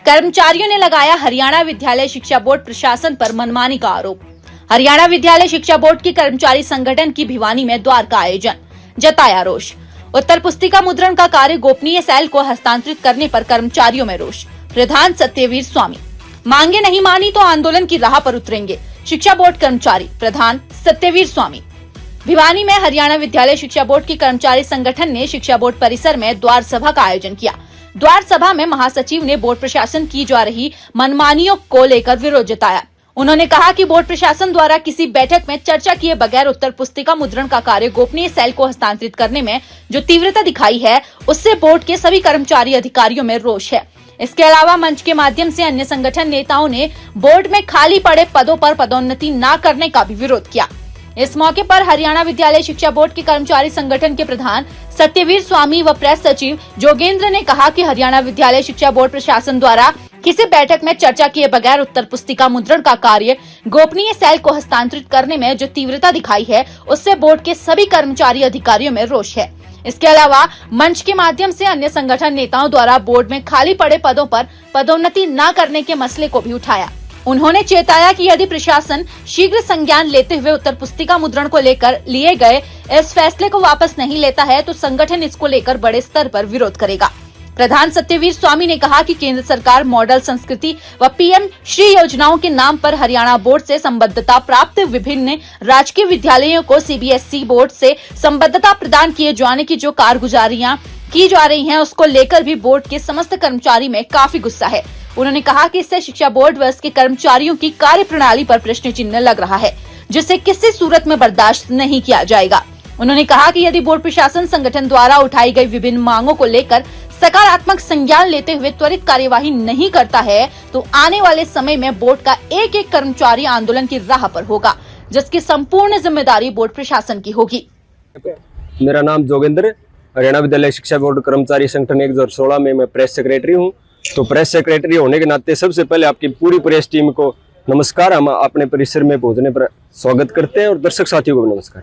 कर्मचारियों ने लगाया हरियाणा विद्यालय शिक्षा बोर्ड प्रशासन पर मनमानी का आरोप। हरियाणा विद्यालय शिक्षा बोर्ड की कर्मचारी संगठन की भिवानी में द्वार का आयोजन, जताया रोष। उत्तर पुस्तिका मुद्रण का कार्य गोपनीय सेल को हस्तांतरित करने पर कर्मचारियों में रोष। प्रधान सत्यवीर स्वामी, मांगे नहीं मानी तो आंदोलन की राह पर उतरेंगे, शिक्षा बोर्ड कर्मचारी। प्रधान सत्यवीर स्वामी। भिवानी में हरियाणा विद्यालय शिक्षा बोर्ड की कर्मचारी संगठन ने शिक्षा बोर्ड परिसर में द्वार सभा का आयोजन किया। द्वार सभा में महासचिव ने बोर्ड प्रशासन की जा रही मनमानियों को लेकर विरोध जताया। उन्होंने कहा कि बोर्ड प्रशासन द्वारा किसी बैठक में चर्चा किए बगैर उत्तर पुस्तिका मुद्रण का कार्य गोपनीय सेल को हस्तांतरित करने में जो तीव्रता दिखाई है, उससे बोर्ड के सभी कर्मचारी अधिकारियों में रोष है। इसके अलावा मंच के माध्यम से अन्य संगठन नेताओं ने बोर्ड में खाली पड़े पदों पर पदोन्नति न करने का भी विरोध किया। इस मौके पर हरियाणा विद्यालय शिक्षा बोर्ड के कर्मचारी संगठन के प्रधान सत्यवीर स्वामी व प्रेस सचिव जोगेंद्र ने कहा कि हरियाणा विद्यालय शिक्षा बोर्ड प्रशासन द्वारा किसी बैठक में चर्चा किए बगैर उत्तर पुस्तिका मुद्रण का कार्य गोपनीय सेल को हस्तांतरित करने में जो तीव्रता दिखाई है, उससे बोर्ड के सभी कर्मचारी अधिकारियों में रोष है। इसके अलावा मंच के माध्यम से अन्य संगठन नेताओं द्वारा बोर्ड में खाली पड़े पदों पर पदोन्नति न करने के मसले को भी उठाया। उन्होंने चेताया कि यदि प्रशासन शीघ्र संज्ञान लेते हुए उत्तर पुस्तिका मुद्रण को लेकर लिए गए इस फैसले को वापस नहीं लेता है तो संगठन इसको लेकर बड़े स्तर पर विरोध करेगा। प्रधान सत्यवीर स्वामी ने कहा कि केंद्र सरकार मॉडल संस्कृति व पीएम श्री योजनाओं के नाम पर हरियाणा बोर्ड से संबद्धता प्राप्त विभिन्न राजकीय विद्यालयों को सीबीएसई बोर्ड से संबद्धता प्रदान किए जाने की जो कारगुजारियां की जा रही हैं, उसको लेकर भी बोर्ड के समस्त कर्मचारी में काफी गुस्सा है। उन्होंने कहा कि इससे शिक्षा बोर्ड व इसके कर्मचारियों की कार्य प्रणाली पर प्रश्न चिन्ह लग रहा है, जिसे किसी सूरत में बर्दाश्त नहीं किया जाएगा। उन्होंने कहा कि यदि बोर्ड प्रशासन संगठन द्वारा उठाई गई विभिन्न मांगों को लेकर सकारात्मक संज्ञान लेते हुए त्वरित कार्यवाही नहीं करता है तो आने वाले समय में बोर्ड का एक एक कर्मचारी आंदोलन की राह पर होगा, जिसकी संपूर्ण जिम्मेदारी बोर्ड प्रशासन की होगी। मेरा नाम जोगेंद्र, हरियाणा विद्यालय शिक्षा बोर्ड कर्मचारी संगठन 2016 में मैं प्रेस सेक्रेटरी हूँ। तो प्रेस सेक्रेटरी होने के नाते सबसे पहले आपकी पूरी प्रेस टीम को नमस्कार। हम अपने परिसर में पहुंचने पर स्वागत करते हैं और दर्शक साथियों को भी नमस्कार।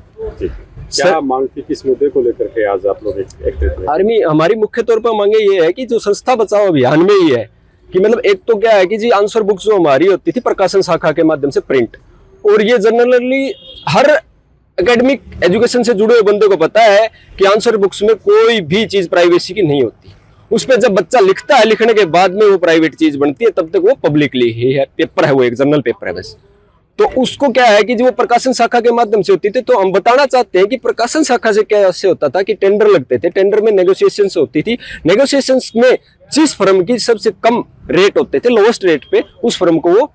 क्या मांग थी, किस मुद्दे को लेकर के आज आप लोग एक आर्मी हमारी मुख्य तौर पर मांगे ये है कि जो संस्था बचाओ अभियान में ही है कि मतलब एक तो क्या है कि जी आंसर बुक्स जो हमारी होती थी प्रकाशन शाखा के माध्यम से प्रिंट, और ये जनरली हर एकेडमिक एजुकेशन से जुड़े हुए बंदे को पता है कि आंसर बुक्स में कोई भी चीज प्राइवेसी की नहीं होती। उस पर जब बच्चा लिखता है, लिखने के बाद में वो प्राइवेट चीज बनती है, तब तक वो पब्लिकली ही है, पेपर है, वो एक जर्नल पेपर है बस। तो उसको क्या है कि जो प्रकाशन शाखा के माध्यम से होती थी, तो हम बताना चाहते हैं कि प्रकाशन शाखा से क्या ऐसे होता था कि टेंडर लगते थे, टेंडर में नेगोशिएशन होती थी, नेगोशिएशन में जिस फर्म की सबसे कम रेट होते थे, लोवेस्ट रेट पे, उस फर्म को वो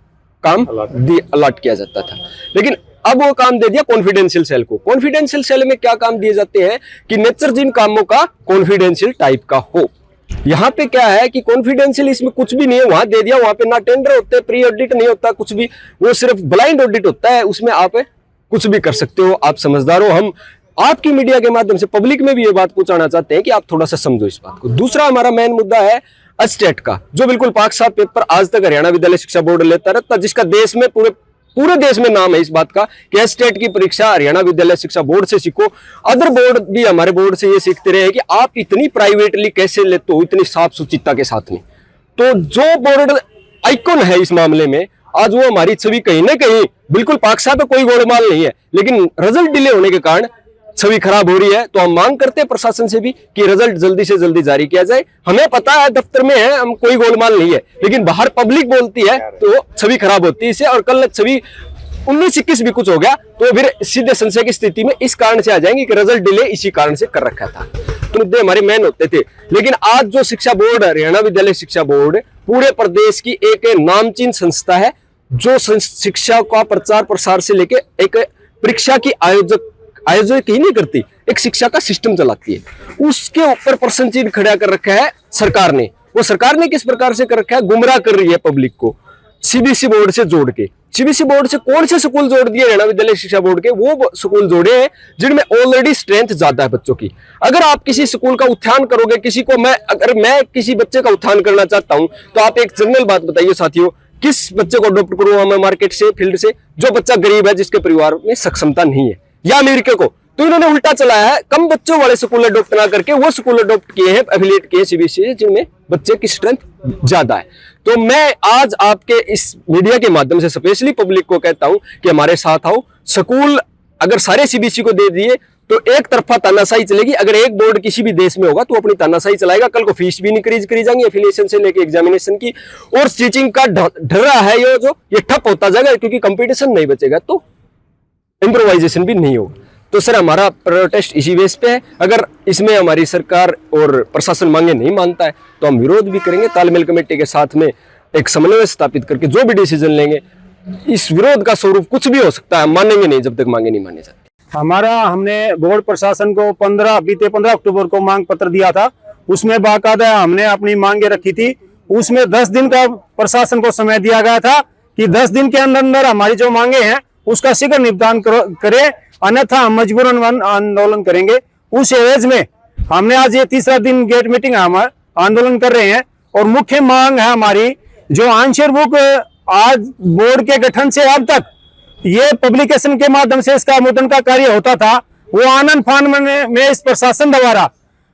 काम अलॉट किया जाता था। लेकिन अब वो काम दे दिया कॉन्फिडेंशियल सेल को। कॉन्फिडेंशियल सेल में क्या काम दिए जाते हैं कि नेचर जिन कामों का कॉन्फिडेंशियल टाइप का हो। यहाँ पे क्या है कि कॉन्फिडेंशियल इसमें कुछ भी नहीं है, वहां दे दिया, वहां पे ना टेंडर होते, प्री ऑडिट नहीं होता कुछ भी, वो सिर्फ ब्लाइंड ऑडिट होता है, उसमें आप कुछ भी कर सकते हो, आप समझदार हो। हम आपकी मीडिया के माध्यम से पब्लिक में भी ये बात पहुंचाना चाहते हैं कि आप थोड़ा सा समझो इस बात को। दूसरा हमारा मेन मुद्दा है अस्टेट का, जो बिल्कुल पाक साफ पेपर आज तक हरियाणा विद्यालय शिक्षा बोर्ड लेता रहता, जिसका देश में पूरे देश में नाम है इस बात का कि स्टेट की परीक्षा हरियाणा विद्यालय शिक्षा बोर्ड से सीखो। अदर बोर्ड भी हमारे बोर्ड से ये सीखते रहे कि आप इतनी प्राइवेटली कैसे लेते हो, इतनी साफ सुचिता के साथ में। तो जो बोर्ड आइकॉन है इस मामले में, आज वो हमारी छवि कहीं ना कहीं बिल्कुल पाक साफ है, कोई गोलमाल नहीं है, लेकिन रिजल्ट डिले होने के कारण छवि खराब हो रही है। तो हम मांग करते हैं प्रशासन से भी कि रिजल्ट जल्दी से जल्दी जारी किया जाए। हमें पता है दफ्तर में है, हम कोई गोलमाल नहीं है, लेकिन बाहर पब्लिक बोलती है तो छवि खराब होती है इससे, और कल छवि 19-21 भी कुछ हो गया तो फिर सीधे संशय की स्थिति में इस कारण से आ जाएंगे कि रिजल्ट डिले इसी कारण से कर रखा था। तो मुद्दे हमारे मेन होते थे। लेकिन आज जो शिक्षा बोर्ड, हरियाणा विद्यालय शिक्षा बोर्ड पूरे प्रदेश की एक नामचीन संस्था है, जो शिक्षा का प्रचार प्रसार से लेके एक परीक्षा की आयोजक ही नहीं करती, एक शिक्षा का सिस्टम चलाती है। उसके ऊपर प्रश्न चिन्ह खड़ा कर रखा है सरकार ने। वो सरकार ने किस प्रकार से कर रखा है, गुमराह कर रही है पब्लिक को सीबीएसई बोर्ड से जोड़ के। सीबीएसई बोर्ड से कौन से स्कूल जोड़ दिए हरियाणा विद्यालय शिक्षा बोर्ड के? वो स्कूल जोड़े हैं जिनमें ऑलरेडी स्ट्रेंथ ज्यादा है बच्चों की। अगर आप किसी स्कूल का उत्थान करोगे, अगर मैं किसी बच्चे का उत्थान करना चाहता हूं, तो आप एक जनरल बात बताइए साथियों, किस बच्चे को अडॉप्ट करूंगा मैं मार्केट से, फील्ड से? जो बच्चा गरीब है, जिसके परिवार में सक्षमता नहीं है, या अमेरिका को, तो इन्होंने उल्टा चलाया है, कम बच्चों वाले स्कूल अडॉप्ट ना करके वो स्कूल अडॉप्ट किए हैं, एफिलिएट किए सीबीएसई से, जिनमें बच्चे की स्ट्रेंथ ज्यादा है। तो मैं आज आपके इस मीडिया के माध्यम से स्पेशली पब्लिक को कहता हूं कि हमारे साथ आओ। स्कूल अगर सारे सीबीएसई को दे दिए तो एक तरफा तानाशाही चलेगी। अगर एक बोर्ड किसी भी देश में होगा तो अपनी तानाशाही चलाएगा, कल को फीस भी इंक्रीज करी जाएंगी एफिलिएशन से लेके एग्जामिनेशन की, और टीचिंग का ढर्रा है ये ठप होता जाएगा, क्योंकि कंपटीशन नहीं बचेगा तो इम्प्रोवाइजेशन भी नहीं होगा। तो सर हमारा प्रोटेस्ट इसी बेस पे है। अगर इसमें हमारी सरकार और प्रशासन मांगे नहीं मानता है तो हम विरोध भी करेंगे। तालमेल कमेटी के साथ में एक समन्वय स्थापित करके जो भी डिसीजन लेंगे, इस विरोध का स्वरूप कुछ भी हो सकता है, मानेंगे नहीं जब तक मांगे नहीं माने जाते। हमने बोर्ड प्रशासन को बीते 15 अक्टूबर को मांग पत्र दिया था। उसमें बाकायदा हमने अपनी मांगे रखी थी। उसमें 10 दिन का प्रशासन को समय दिया गया था कि 10 दिन के अंदर हमारी जो मांगे हैं उसका शीघ्र निपटान करें, अन्यथा हम मजबूरन आंदोलन करेंगे। उस एवज में हमने आज ये तीसरा दिन गेट मीटिंग हम आंदोलन कर रहे हैं। और मुख्य मांग है हमारी, जो आंसर बुक आज बोर्ड के गठन से अब तक ये पब्लिकेशन के माध्यम से इसका मुद्रण का कार्य होता था, वो आनंद फान में इस प्रशासन द्वारा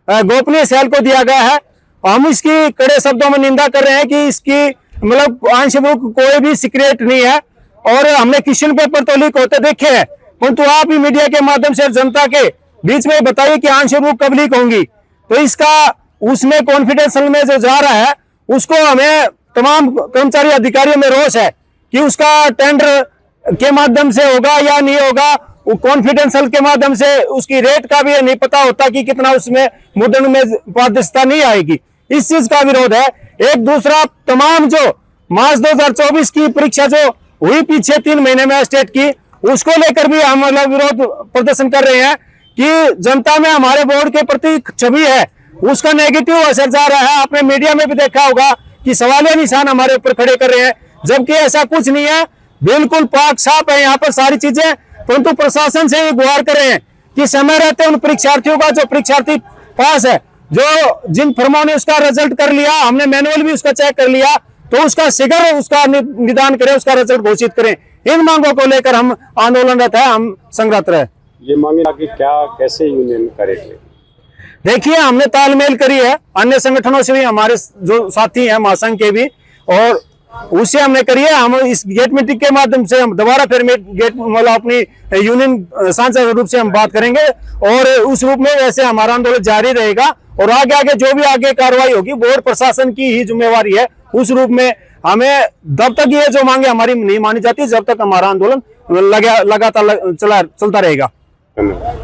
गोपनीय सेल को दिया गया है। हम इसकी कड़े शब्दों में निंदा कर रहे हैं कि इसकी मतलब आंसर बुक कोई भी सीक्रेट नहीं है, और हमने क्वेश्चन पेपर तो लीक होते देखे हैं, परंतु आप ही मीडिया के माध्यम से जनता के बीच में बताइए कि आंसर बुक कब लीक होंगी। तो इसका उसमें कॉन्फिडेंशियल में जो जा रहा है उसको हमें तमाम कर्मचारी अधिकारियों में रोष है कि उसका टेंडर के माध्यम से होगा या नहीं होगा, वो कॉन्फिडेंशियल के माध्यम से उसकी रेट का भी नहीं पता होता कि कितना उसमें मुद्रण में पारदर्शिता नहीं आएगी। इस चीज का विरोध है। एक दूसरा, तमाम जो मार्च 2024 की परीक्षा जो हुई पीछे 3 महीने में स्टेट की, उसको लेकर भी हम मतलब विरोध प्रदर्शन कर रहे हैं कि जनता में हमारे बोर्ड के प्रति छवि है उसका नेगेटिव असर जा रहा है। आपने मीडिया में भी देखा होगा कि सवालिया निशान हमारे ऊपर खड़े कर रहे हैं, जबकि ऐसा कुछ नहीं है, बिल्कुल पाक साफ है यहाँ पर सारी चीजें। परंतु प्रशासन से गुहार कर रहे हैं कि समय रहते उन परीक्षार्थियों का, जो परीक्षार्थी पास है, जो जिन फर्मों ने उसका रिजल्ट कर लिया, हमने मैनुअल भी उसका चेक कर लिया, तो उसका शीघ्र उसका निदान करें, उसका रिजल्ट घोषित करें। इन मांगों को लेकर हम आंदोलनरत है, हम संग्रत रहे। ये मांगे आगे क्या कैसे यूनियन करेंगे? देखिए, हमने तालमेल करी है अन्य संगठनों से भी, हमारे जो साथी हैं महासंघ के भी, और उससे हमने करी है। हम इस गेट मीटिंग के माध्यम से हम दोबारा फिर गेट मतलब अपनी यूनियन सांझा रूप से हम बात करेंगे, और उस रूप में वैसे हमारा आंदोलन जारी रहेगा। और आगे आगे जो भी आगे कार्रवाई होगी बोर्ड प्रशासन की ही जिम्मेवारी है। उस रूप में हमें जब तक ये जो मांगे हमारी नहीं मानी जाती, जब तक हमारा आंदोलन लगातार चलता रहेगा। धन्यवाद।